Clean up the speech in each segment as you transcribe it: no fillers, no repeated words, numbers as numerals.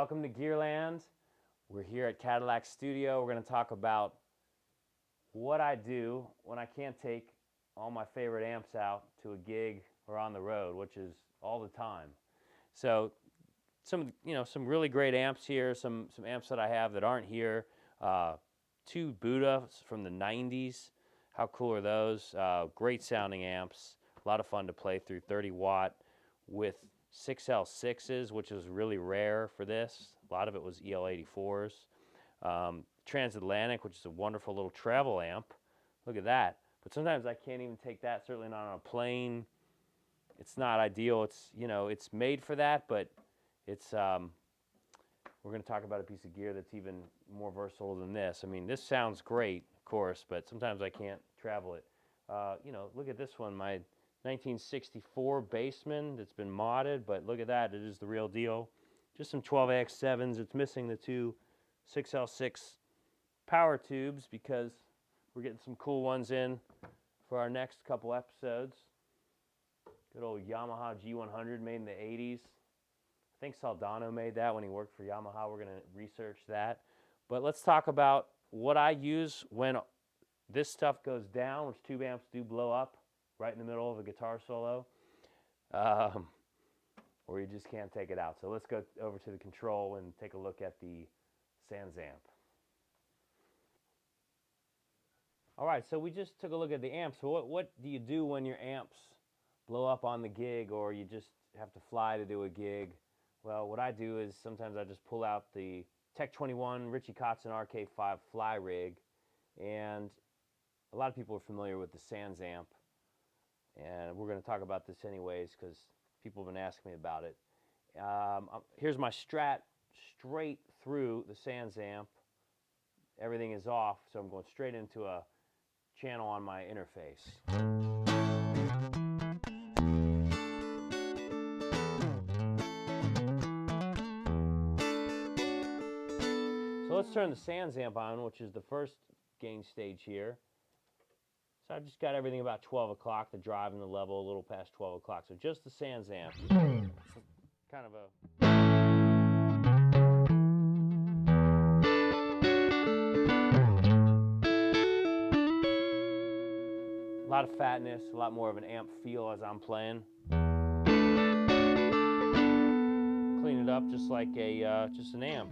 welcome to Gearland. We're here at Cadillac Studio. We're going to talk about what I do when I can't take all my favorite amps out to a gig or on the road, which is all the time. So some really great amps here, some amps that I have that aren't here. Two Buddhas from the 90s. How cool are those? Great sounding amps. A lot of fun to play through, 30 watt with 6L6s, which is really rare for this. A lot of it was EL84s. Transatlantic, which is a wonderful little travel amp. Look at that. But sometimes I can't even take that, certainly not on a plane. It's not ideal. It's, it's made for that, but it's, we're going to talk about a piece of gear that's even more versatile than this. I mean, this sounds great, of course, but sometimes I can't travel it. Look at this one, my 1964 Bassman that's been modded, but look at that, it is the real deal. Just some 12AX7s. It's missing the two 6L6 power tubes because we're getting some cool ones in for our next couple episodes. Good old Yamaha G100 made in the 80s. I think Saldano made that when he worked for Yamaha. We're going to research that. But let's talk about what I use when this stuff goes down, which tube amps do blow up right in the middle of a guitar solo, or you just can't take it out. So let's go over to the control and take a look at the Sans Amp. All right, so we just took a look at the amps. So what do you do when your amps blow up on the gig, or you just have to fly to do a gig? Well, what I do is sometimes I just pull out the Tech 21 Richie Kotzen RK5 fly rig, and a lot of people are familiar with the Sans Amp, and we're going to talk about this anyways because people have been asking me about it. Here's my Strat straight through the Sans Amp. Everything is off, so I'm going straight into a channel on my interface. So let's turn the Sans Amp on, which is the first gain stage here. So I've just got everything about 12 o'clock, the drive and the level a little past 12 o'clock. So just the Sans Amp. Kind of a... A lot of fatness, a lot more of an amp feel as I'm playing. Clean it up just like a just an amp.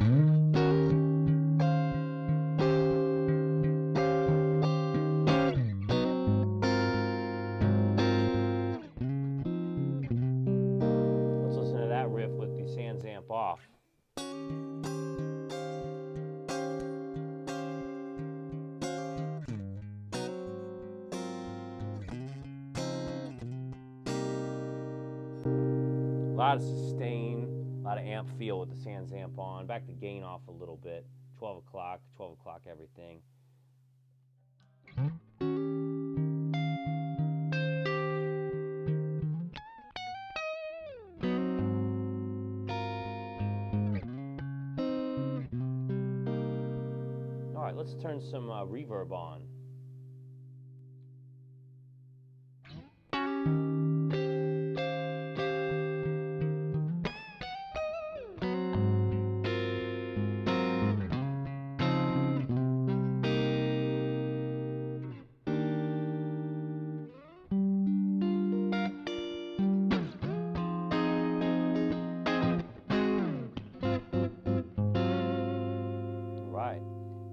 Let's listen to that riff with the Sans Amp off. A lot of sustain, a lot of amp feel with the Sans Amp on. Back the gain off a little bit. 12 o'clock everything. All right, let's turn some reverb on.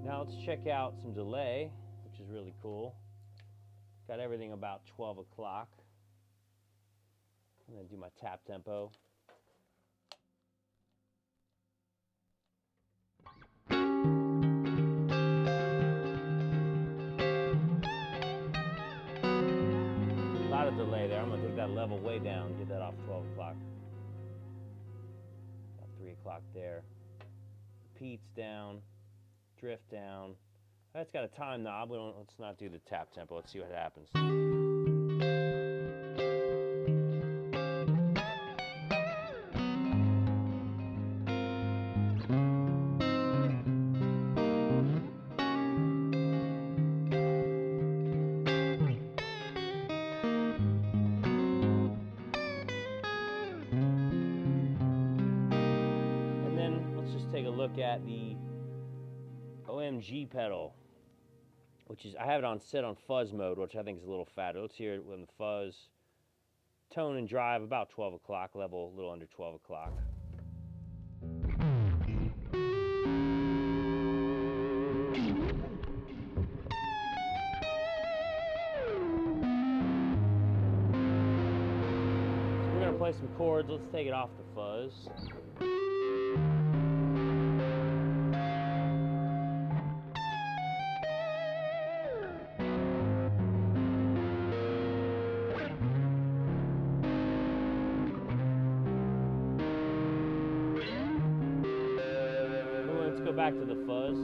Now let's check out some delay, which is really cool. Got everything about 12 o'clock. I'm going to do my tap tempo. A lot of delay there. I'm going to take that level way down, get that off 12 o'clock. About 3 o'clock there. Repeats down. Drift down. That's got a time knob. Let's not do the tap tempo. Let's see what happens. look at the OMG pedal, which is, I have it on set on fuzz mode, which I think is a little fatter. Let's hear it when the fuzz, tone and drive about 12 o'clock, level a little under 12 o'clock. So we're going to play some chords. Let's take it off the fuzz. Let's go back to the fuzz.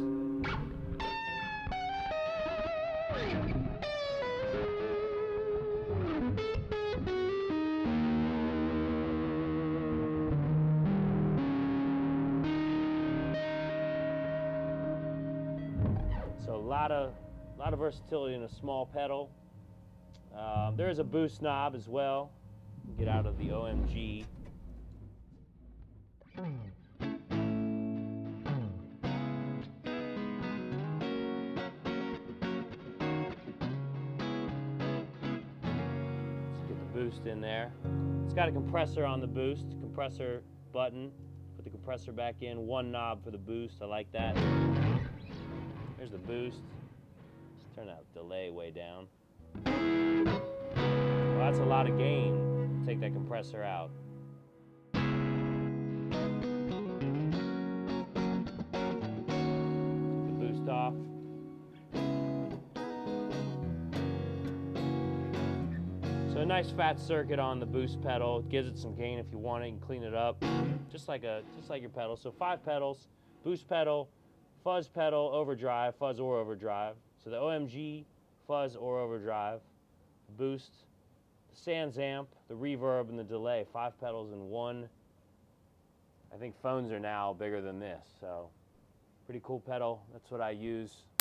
So a lot of versatility in a small pedal. There is a boost knob as well. Get out of the OMG. Boost in there. It's got a compressor on the boost, compressor button. Put the compressor back in, one knob for the boost. I like that. There's the boost. Let's turn that delay way down. Well, that's a lot of gain. Take that compressor out. Take the boost off. So a nice fat circuit on the boost pedal. It gives it some gain if you want it. You can clean it up, just like your pedal. So 5 pedals: boost pedal, fuzz pedal, overdrive, fuzz or overdrive. So the OMG, fuzz or overdrive, boost, the Sans Amp, the reverb, and the delay. 5 pedals in one. I think phones are now bigger than this. So pretty cool pedal. That's what I use.